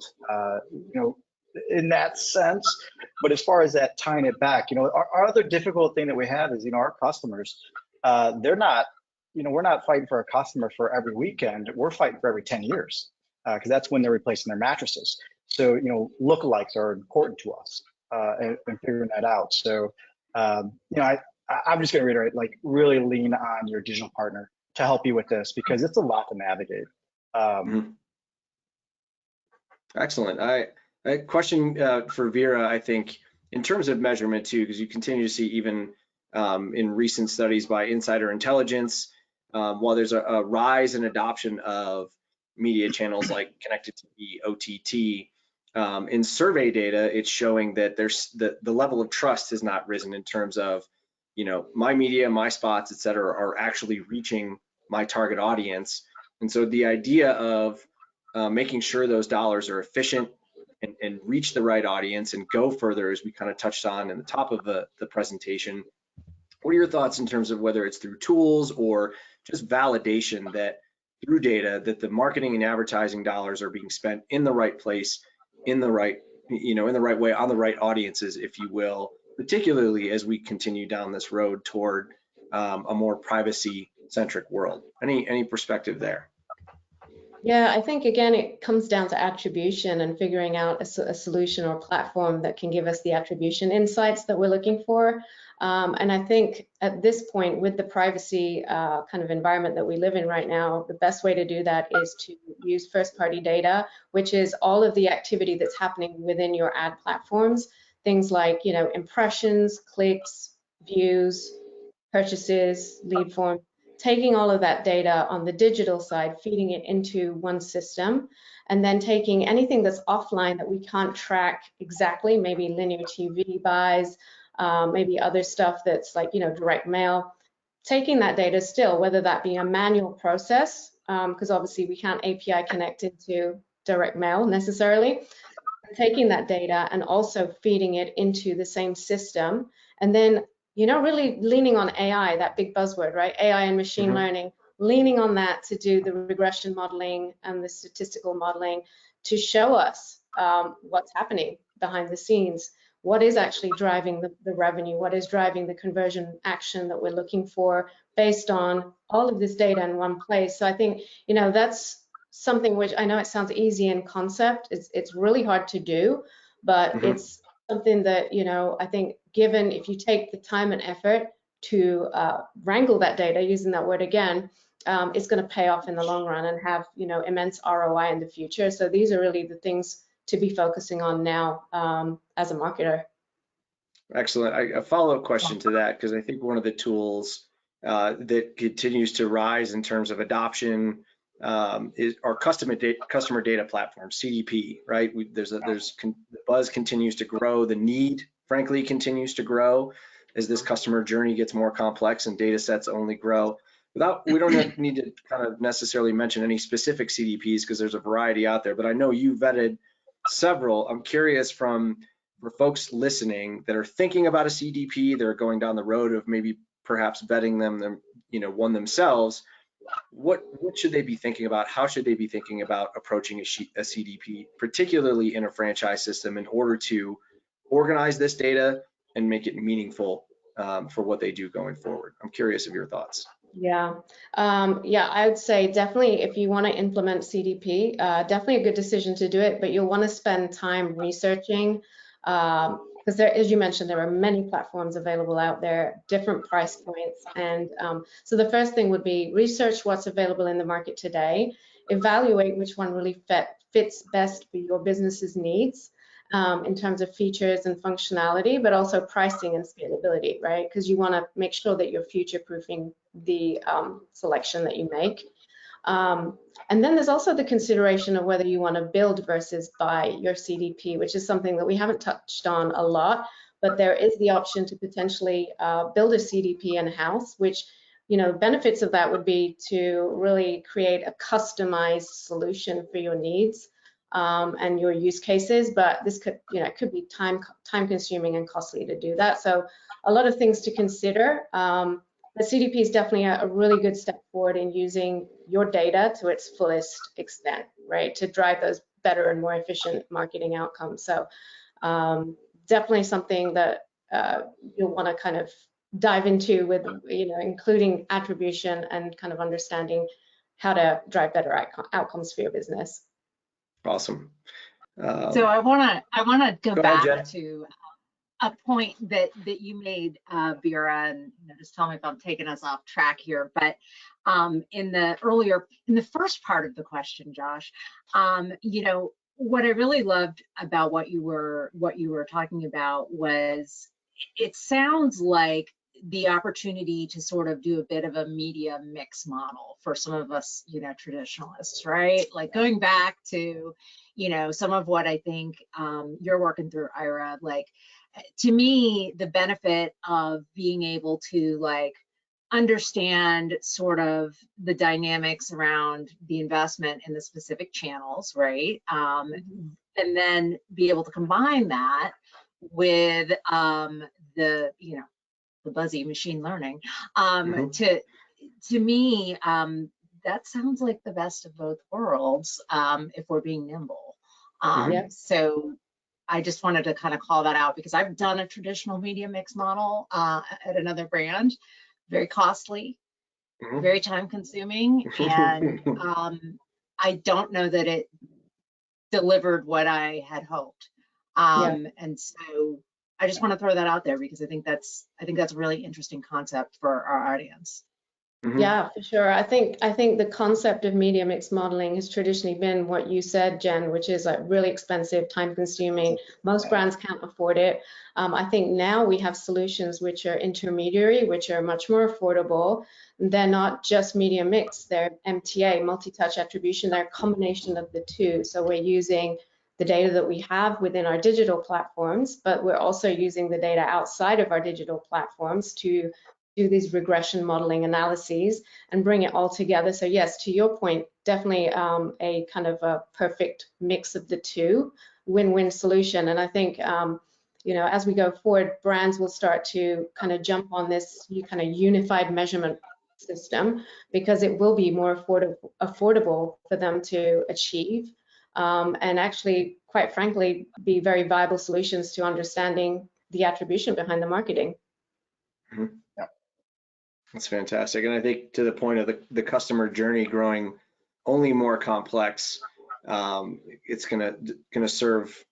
In that sense. But as far as that tying it back, our other difficult thing that we have is, our customers, they're not, we're not fighting for a customer for every weekend. We're fighting for every 10 years, because that's when they're replacing their mattresses. So, lookalikes are important to us, and figuring that out. So, I'm just going to reiterate, really lean on your digital partner to help you with this, because it's a lot to navigate. Excellent. A question for Vera, I think, in terms of measurement too, because you continue to see even in recent studies by Insider Intelligence, while there's a rise in adoption of media channels like connected TV, OTT, in survey data, it's showing that there's the level of trust has not risen in terms of, my media, my spots, et cetera, are actually reaching my target audience. And so the idea of making sure those dollars are efficient and reach the right audience and go further, as we kind of touched on in the top of the presentation. What are your thoughts in terms of whether it's through tools or just validation that through data that the marketing and advertising dollars are being spent in the right place, in the right, in the right way, on the right audiences, if you will, particularly as we continue down this road toward a more privacy-centric world? Any perspective there? Yeah, I think, again, it comes down to attribution and figuring out a solution or platform that can give us the attribution insights that we're looking for. And I think at this point, with the privacy kind of environment that we live in right now, the best way to do that is to use first-party data, which is all of the activity that's happening within your ad platforms. Things like, impressions, clicks, views, purchases, lead form. Taking all of that data on the digital side, feeding it into one system, and then taking anything that's offline that we can't track exactly, maybe linear TV buys, maybe other stuff that's like, direct mail, taking that data still, whether that be a manual process, because obviously we can't API connect into direct mail necessarily, taking that data and also feeding it into the same system, and then really leaning on AI, that big buzzword, right? AI and machine learning, leaning on that to do the regression modeling and the statistical modeling to show us what's happening behind the scenes, what is actually driving the revenue, what is driving the conversion action that we're looking for based on all of this data in one place. So I think, that's something which I know it sounds easy in concept. It's really hard to do, but it's something that, I think given if you take the time and effort to wrangle that data, using that word again, it's going to pay off in the long run and have, immense ROI in the future. So these are really the things to be focusing on now as a marketer. Excellent. A follow-up question to that, because I think one of the tools that continues to rise in terms of adoption is our customer data platform, CDP, right? The buzz continues to grow, the need, frankly, continues to grow as this customer journey gets more complex and data sets only grow. We don't need to kind of necessarily mention any specific CDPs because there's a variety out there, but I know you vetted several. I'm curious for folks listening that are thinking about a CDP, they're going down the road of maybe perhaps vetting them, one themselves. What should they be thinking about? How should they be thinking about approaching a CDP, particularly in a franchise system, in order to organize this data and make it meaningful for what they do going forward? I'm curious of your thoughts. Yeah, I would say definitely if you want to implement CDP, definitely a good decision to do it, but you'll want to spend time researching because as you mentioned, there are many platforms available out there, different price points. And so the first thing would be research what's available in the market today, evaluate which one really fits best for your business's needs in terms of features and functionality, but also pricing and scalability, right? Because you want to make sure that you're future-proofing the selection that you make. And then there's also the consideration of whether you want to build versus buy your CDP, which is something that we haven't touched on a lot, but there is the option to potentially build a CDP in-house, which, benefits of that would be to really create a customized solution for your needs and your use cases, but this could, it could be time consuming and costly to do that. So a lot of things to consider. The CDP is definitely a really good step forward in using your data to its fullest extent, right, to drive those better and more efficient marketing outcomes. So definitely something that you'll want to kind of dive into with, including attribution and kind of understanding how to drive better outcomes for your business. Awesome. So I want to go back ahead, Jen. to a point that you made, Vera, and just tell me if I'm taking us off track here. But in the first part of the question, Josh, what I really loved about what you were talking about was it sounds like the opportunity to sort of do a bit of a media mix model for some of us, traditionalists, right? Like going back to, some of what I think you're working through, Ira, like, to me, the benefit of being able to understand sort of the dynamics around the investment in the specific channels, right? And then be able to combine that with the buzzy machine learning. To me, that sounds like the best of both worlds if we're being nimble. So I just wanted to kind of call that out because I've done a traditional media mix model at another brand, very costly, very time consuming, and I don't know that it delivered what I had hoped. And so I just want to throw that out there because I think that's a really interesting concept for our audience. Yeah, for sure. I think the concept of media mix modeling has traditionally been what you said, Jen, which is like really expensive, time consuming. Most brands can't afford it. I think now we have solutions which are intermediary, which are much more affordable. They're not just media mix, they're MTA, multi-touch attribution, they're a combination of the two. So we're using the data that we have within our digital platforms, but we're also using the data outside of our digital platforms to do these regression modeling analyses and bring it all together. So yes, to your point, definitely a kind of a perfect mix of the two, win-win solution. And I think, as we go forward, brands will start to kind of jump on this kind of unified measurement system because it will be more affordable for them to achieve and actually, quite frankly, be very viable solutions to understanding the attribution behind the marketing. That's fantastic. And I think to the point of the customer journey growing only more complex, it's gonna serve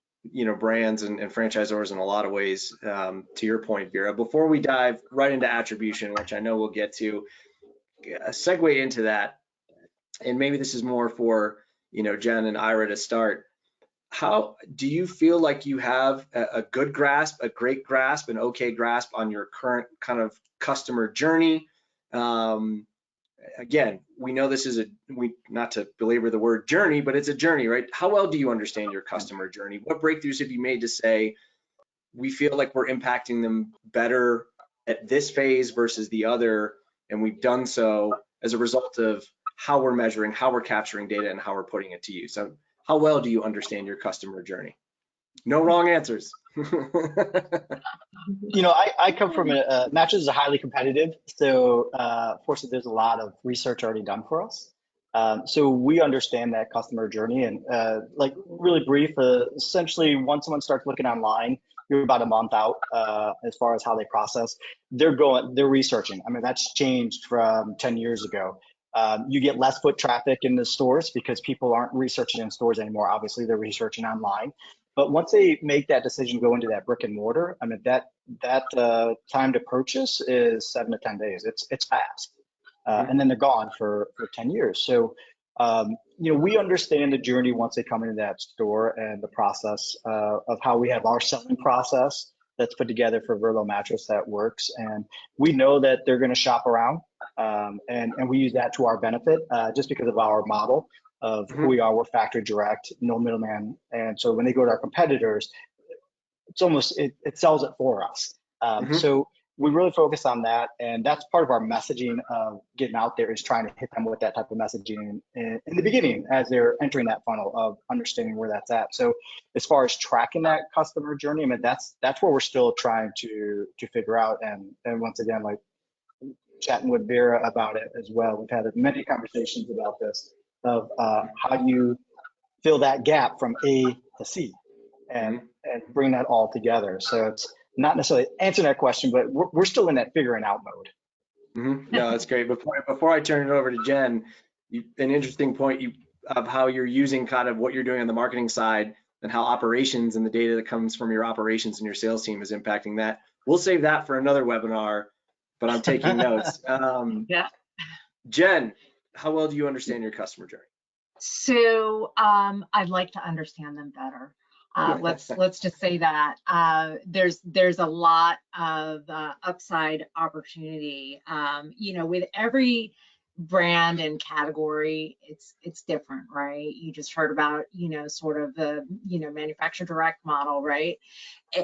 brands and franchisors in a lot of ways. To your point, Vera, before we dive right into attribution, which I know we'll get to, a segue into that, and maybe this is more for Jen and Ira to start. how do you feel like you have a good grasp, a great grasp, an okay grasp on your current kind of customer journey? Again, we know this is not to belabor the word journey, but it's a journey, right? How well do you understand your customer journey? What breakthroughs have you made to say, we feel like we're impacting them better at this phase versus the other, and we've done so as a result of how we're measuring, how we're capturing data, and how we're putting it to use? So how well do you understand your customer journey? No wrong answers. You know, I come from matches is highly competitive, so fortunately there's a lot of research already done for us. So we understand that customer journey, and like really brief, essentially once someone starts looking online, you're about a month out as far as how they process. They're researching. I mean, that's changed from 10 years ago. You get less foot traffic in the stores because people aren't researching in stores anymore. Obviously, they're researching online. But once they make that decision, go into that brick and mortar, I mean, that time to purchase is 7 to 10 days. It's fast, and then they're gone for 10 years. So, you know, we understand the journey once they come into that store and the process of how we have our selling process that's put together for Verlo mattress that works, and we know that they're going to shop around, and we use that to our benefit just because of our model of who we are. We're factory direct, no middleman. And so when they go to our competitors, it's almost, it sells it for us. So we really focus on that. And that's part of our messaging of getting out there, is trying to hit them with that type of messaging in the beginning as they're entering that funnel of understanding where that's at. So as far as tracking that customer journey, I mean, that's where we're still trying to figure out. And once again, like chatting with Vera about it as well, we've had many conversations about this, of how do you fill that gap from A to C and bring that all together. So it's not necessarily answering that question, but we're still in that figuring out mode. No, that's great. Before I turn it over to Jen, an interesting point of how you're using kind of what you're doing on the marketing side, and how operations and the data that comes from your operations and your sales team is impacting that. We'll save that for another webinar, but I'm taking notes. Yeah. Jen, how well do you understand your customer journey? So I'd like to understand them better. Let's just say that there's a lot of upside opportunity. You know, with every brand and category, it's different, right? You just heard about, you know, sort of the, you know, manufacturer direct model, right?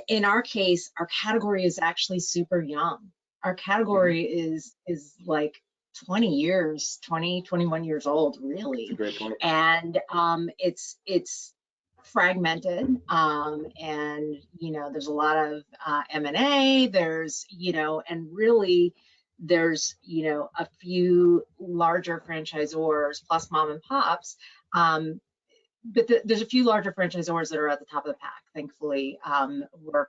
In our case, our category is actually super young. Our category is like 21 years old, really. That's a great point. And it's fragmented, and you know, there's a lot of M&A, there's, you know, and really there's, you know, a few larger franchisors plus mom and pops, but there's a few larger franchisors that are at the top of the pack. Thankfully, we're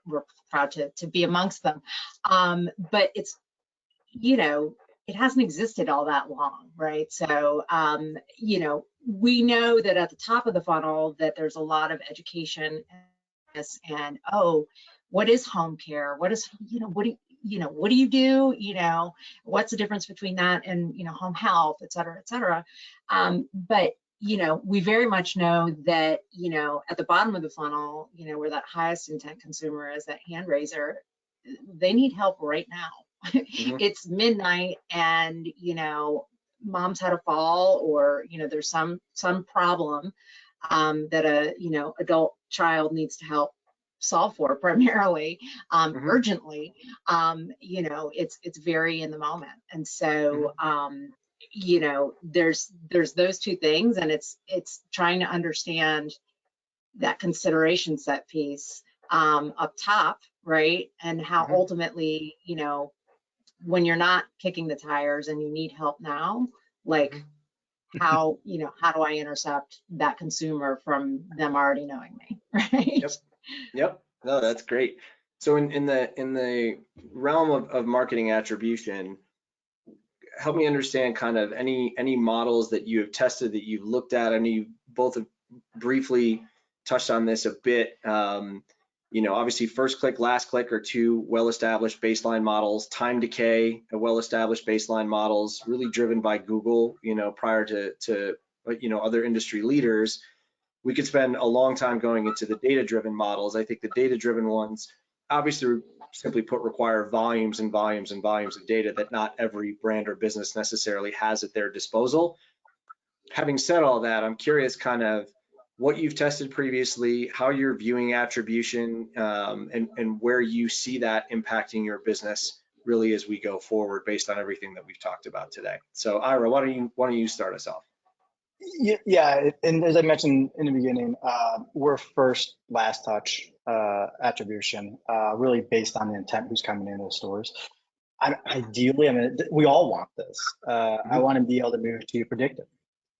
proud to be amongst them, but it's, you know, it hasn't existed all that long, right? So, you know, we know that at the top of the funnel that there's a lot of education and, oh, what is home care? What is, you know, what do you do? You know, what's the difference between that and, you know, home health, et cetera, et cetera. But, you know, we very much know that, you know, at the bottom of the funnel, you know, where that highest intent consumer is, that hand raiser, they need help right now. It's midnight, and you know, mom's had a fall, or you know, there's some problem that a, you know, adult child needs to help solve for, primarily, urgently. You know, it's very in the moment, and so you know, there's those two things, and it's trying to understand that consideration set piece up top, right, and how ultimately, you know, when you're not kicking the tires and you need help now, like how, you know, how do I intercept that consumer from them already knowing me, right? Yep. No, that's great. So in the realm of marketing attribution, help me understand kind of any models that you have tested, that you've looked at. I know you both have briefly touched on this a bit. You know, obviously first click, last click are two well-established baseline models. Time decay, a well-established baseline models, really driven by Google, you know, prior to you know, other industry leaders. We could spend a long time going into the data-driven models. I think the data-driven ones, obviously, simply put, require volumes and volumes and volumes of data that not every brand or business necessarily has at their disposal. Having said all that, I'm curious kind of what you've tested previously, how you're viewing attribution, and where you see that impacting your business really as we go forward based on everything that we've talked about today. So Ira, why don't you start us off? Yeah, and as I mentioned in the beginning, we're first, last touch attribution, really based on the intent who's coming into the stores. Ideally, I mean, we all want this. I want to be able to move to predictive.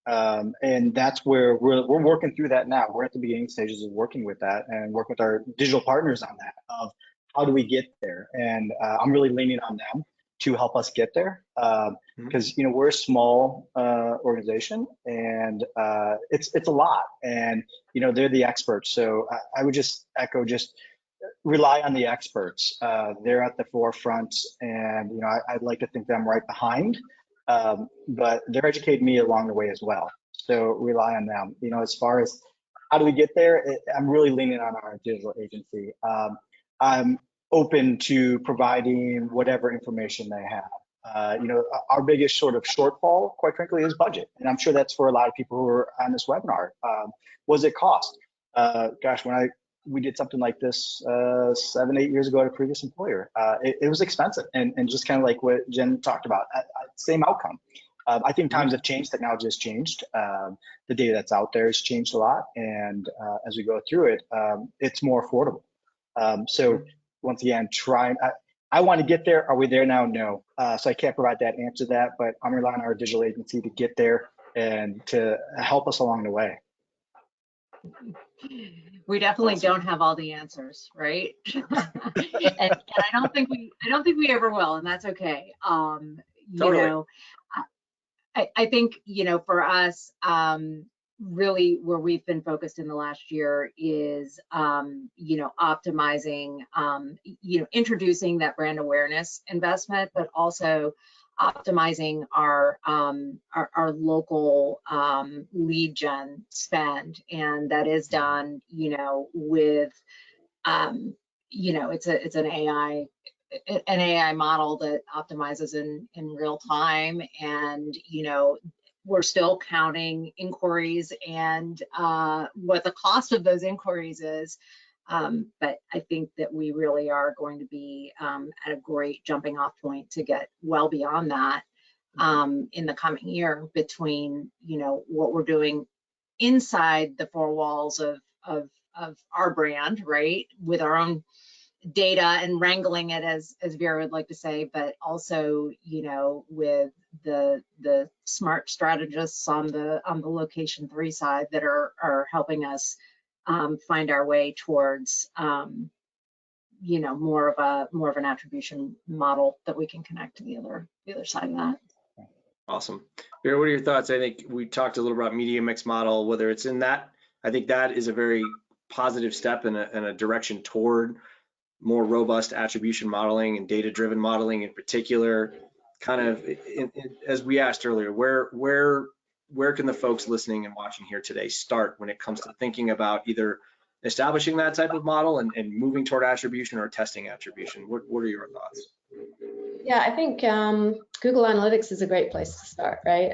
And that's where we're working through that now. We're at the beginning stages of working with that and work with our digital partners on that of how do we get there. And I'm really leaning on them to help us get there because we're a small organization and it's a lot, and they're the experts. So I would just echo, just rely on the experts. They're at the forefront, and I'd like to think that I'm right behind. But they're educating me along the way as well. So rely on them. As far as how do we get there, I'm really leaning on our digital agency. I'm open to providing whatever information they have. Our biggest sort of shortfall, quite frankly, is budget. And I'm sure that's for a lot of people who are on this webinar. What does it cost? Gosh, when we did something like this 7, 8 years ago at a previous employer, it was expensive, and just kind of like what Jen talked about, same outcome. I think times have changed, technology has changed, the data that's out there has changed a lot, and as we go through it, it's more affordable. So once again, I want to get there. Are we there now? No. So I can't provide that answer to that, but I'm relying on our digital agency to get there and to help us along the way. We definitely don't have all the answers, right? and I don't think we ever will, and that's okay. Totally. I think for us, really where we've been focused in the last year is optimizing, introducing that brand awareness investment, but also optimizing our local lead gen spend, and that is done with it's an AI model that optimizes in real time, and we're still counting inquiries and what the cost of those inquiries is. But I think that we really are going to be at a great jumping off point to get well beyond that in the coming year, between what we're doing inside the four walls of our brand, right, with our own data and wrangling it, as Vera would like to say, but also with the smart strategists on the location 3 side that are helping us find our way towards more of an attribution model that we can connect to the other side of that. Awesome. Vera, what are your thoughts? I think we talked a little about media mix model, whether it's in that. I think that is a very positive step in a direction toward more robust attribution modeling and data-driven modeling in particular. Kind of, as we asked earlier, where can the folks listening and watching here today start when it comes to thinking about either establishing that type of model and moving toward attribution or testing attribution? What are your thoughts? Yeah, I think Google Analytics is a great place to start, right?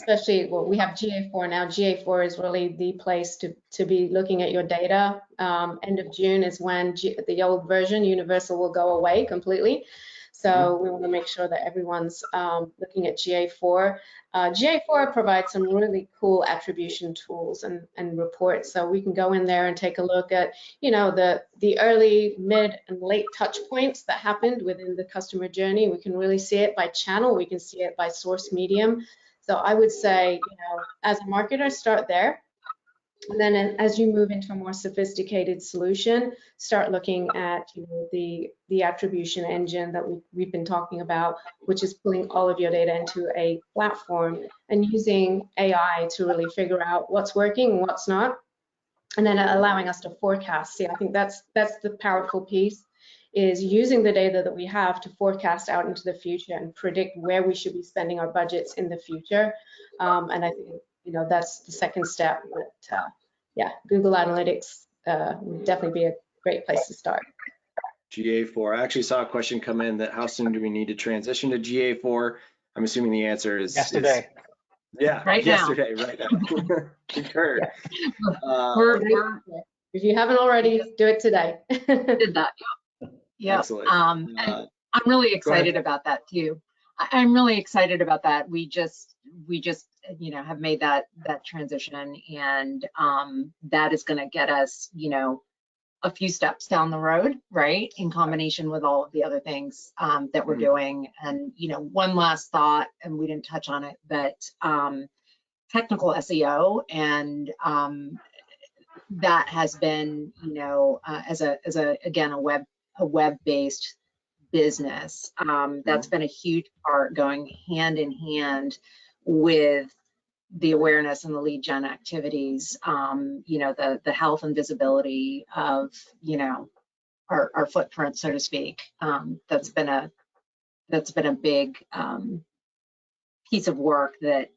Especially, we have GA4 now. GA4 is really the place to be looking at your data. End of June is when the old version, Universal, will go away completely. So we want to make sure that everyone's looking at GA4. GA4 provides some really cool attribution tools and reports. So we can go in there and take a look at, the early, mid, and late touch points that happened within the customer journey. We can really see it by channel. We can see it by source medium. So I would say, as a marketer, start there. And then as you move into a more sophisticated solution, start looking at the attribution engine that we've been talking about, which is pulling all of your data into a platform and using AI to really figure out what's working and what's not, and then allowing us to forecast. See, I think that's the powerful piece, is using the data that we have to forecast out into the future and predict where we should be spending our budgets in the future. And I think that's the second step. But yeah, Google Analytics would definitely be a great place to start. GA4. I actually saw a question come in that how soon do we need to transition to GA4? I'm assuming the answer is Yesterday. Yeah, Right now. yesterday, right now. Concur. We're If you haven't already, do it today. did that. Yeah. Excellent. And I'm really excited ahead. about that too. I'm really excited about that. We just have made that transition, and that is going to get us a few steps down the road, right, in combination with all of the other things that we're doing. And one last thought, and we didn't touch on it, but technical SEO, and that has been as a web-based business, that's been a huge part, going hand in hand with the awareness and the lead gen activities, the health and visibility of our footprint, so to speak. That's been a big piece of work that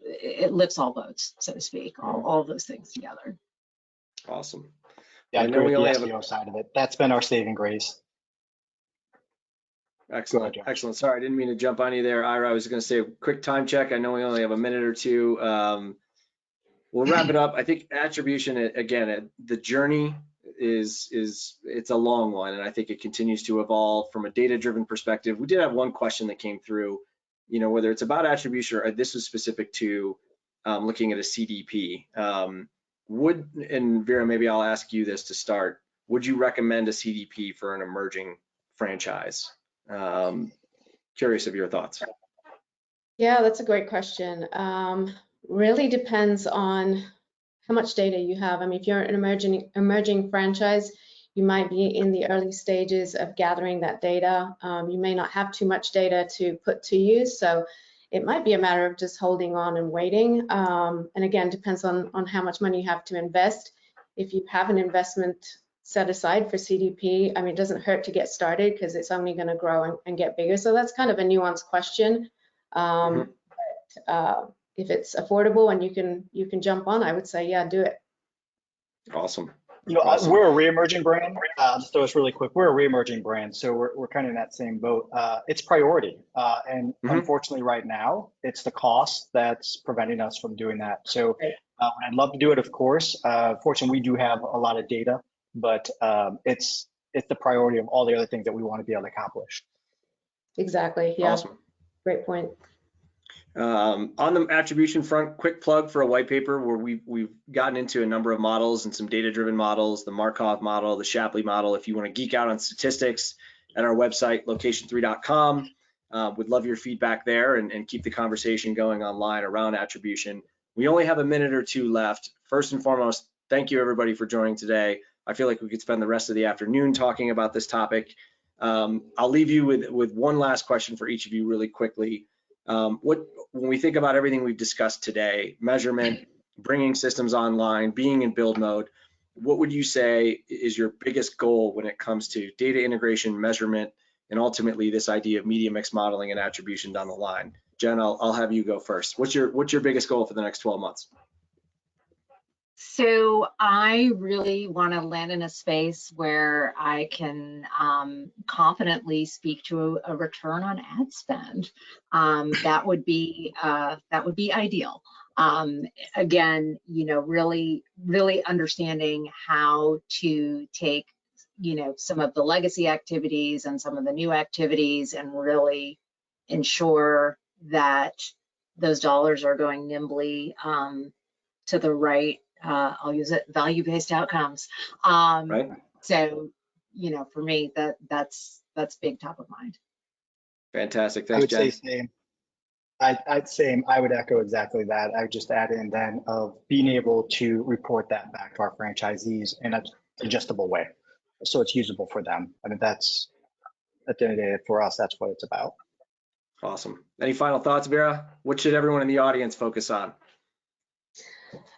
it lifts all boats, so to speak, all of those things together. Awesome. Yeah, I I know agree we with the only have SEO side of it. That's been our saving grace. Excellent. Josh. Excellent. Sorry, I didn't mean to jump on you there, Ira. I was going to say a quick time check. I know we only have a minute or two. We'll wrap it up. I think attribution, again, the journey is it's a long one, and I think it continues to evolve from a data-driven perspective. We did have one question that came through, whether it's about attribution or this was specific to looking at a CDP. And Vera, maybe I'll ask you this to start. Would you recommend a CDP for an emerging franchise? Curious of your thoughts. Yeah, that's a great question. Really depends on how much data you have. I mean, if you're an emerging franchise, you might be in the early stages of gathering that data. You may not have too much data to put to use, so it might be a matter of just holding on and waiting. And again, depends on how much money you have to invest. If you have an investment set aside for CDP, I mean, it doesn't hurt to get started because it's only going to grow and get bigger. So that's kind of a nuanced question. But if it's affordable and you can jump on, I would say, yeah, do it. Awesome. Awesome. We're a re-emerging brand. Just throw us really quick. We're a re-emerging brand, so we're kind of in that same boat. It's priority, and unfortunately, right now, it's the cost that's preventing us from doing that. So, I'd love to do it, of course. Fortunately, we do have a lot of data, but it's the priority of all the other things that we want to be able to accomplish. Exactly. Yeah. Awesome. Great point. On the attribution front, quick plug for a white paper where we've gotten into a number of models and some data-driven models, the Markov model, the Shapley model. If you want to geek out on statistics, at our website, location3.com. Would love your feedback there and keep the conversation going online around attribution. We only have a minute or two left. First and foremost, thank you everybody for joining today. I feel like we could spend the rest of the afternoon talking about this topic. I'll leave you with one last question for each of you really quickly. When we think about everything we've discussed today, measurement, bringing systems online, being in build mode, what would you say is your biggest goal when it comes to data integration, measurement, and ultimately this idea of media mix modeling and attribution down the line? Jen, I'll have you go first. What's your biggest goal for the next 12 months? So I really want to land in a space where I can confidently speak to a return on ad spend. That would be ideal. Again, really understanding how to take, some of the legacy activities and some of the new activities and really ensure that those dollars are going nimbly to the right, I'll use it, value-based outcomes. Right. So, for me, that's big top of mind. Fantastic. Thanks, I would Jen. say same. I would echo exactly that. I would just add in then of being able to report that back to our franchisees in a digestible way, so it's usable for them. I mean, that's at the end of the day for us. That's what it's about. Awesome. Any final thoughts, Vera? What should everyone in the audience focus on?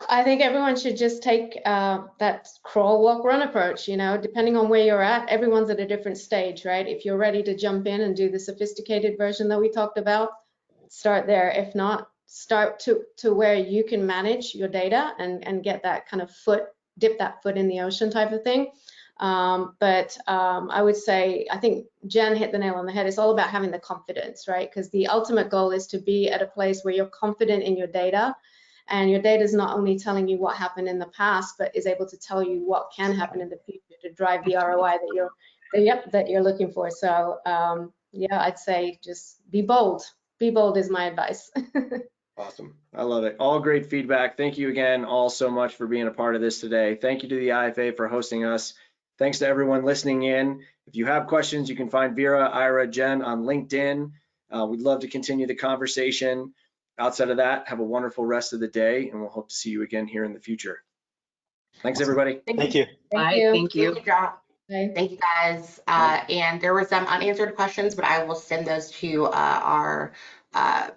I think everyone should just take that crawl, walk, run approach. Depending on where you're at, everyone's at a different stage, right? If you're ready to jump in and do the sophisticated version that we talked about, start there. If not, start to where you can manage your data and get that kind of dip that foot in the ocean type of thing. I would say, I think Jen hit the nail on the head. It's all about having the confidence, right? Because the ultimate goal is to be at a place where you're confident in your data, and your data is not only telling you what happened in the past, but is able to tell you what can happen in the future to drive the ROI that you're looking for. So yeah, I'd say just be bold. Be bold is my advice. Awesome. I love it. All great feedback. Thank you again all so much for being a part of this today. Thank you to the IFA for hosting us. Thanks to everyone listening in. If you have questions, you can find Vera, Ira, Jen on LinkedIn. We'd love to continue the conversation. Outside of that, have a wonderful rest of the day, and we'll hope to see you again here in the future. Thanks, everybody. Thank you. Thank you. Thank you. Good job. Bye. Thank you, guys. And there were some unanswered questions, but I will send those to our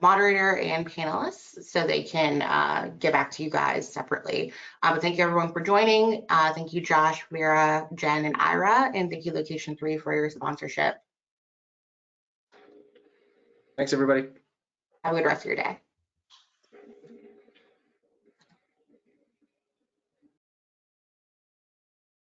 moderator and panelists so they can get back to you guys separately. But thank you, everyone, for joining. Thank you, Josh, Vera, Jen, and Ira. And thank you, Location 3, for your sponsorship. Thanks, everybody. Have a good rest of your day.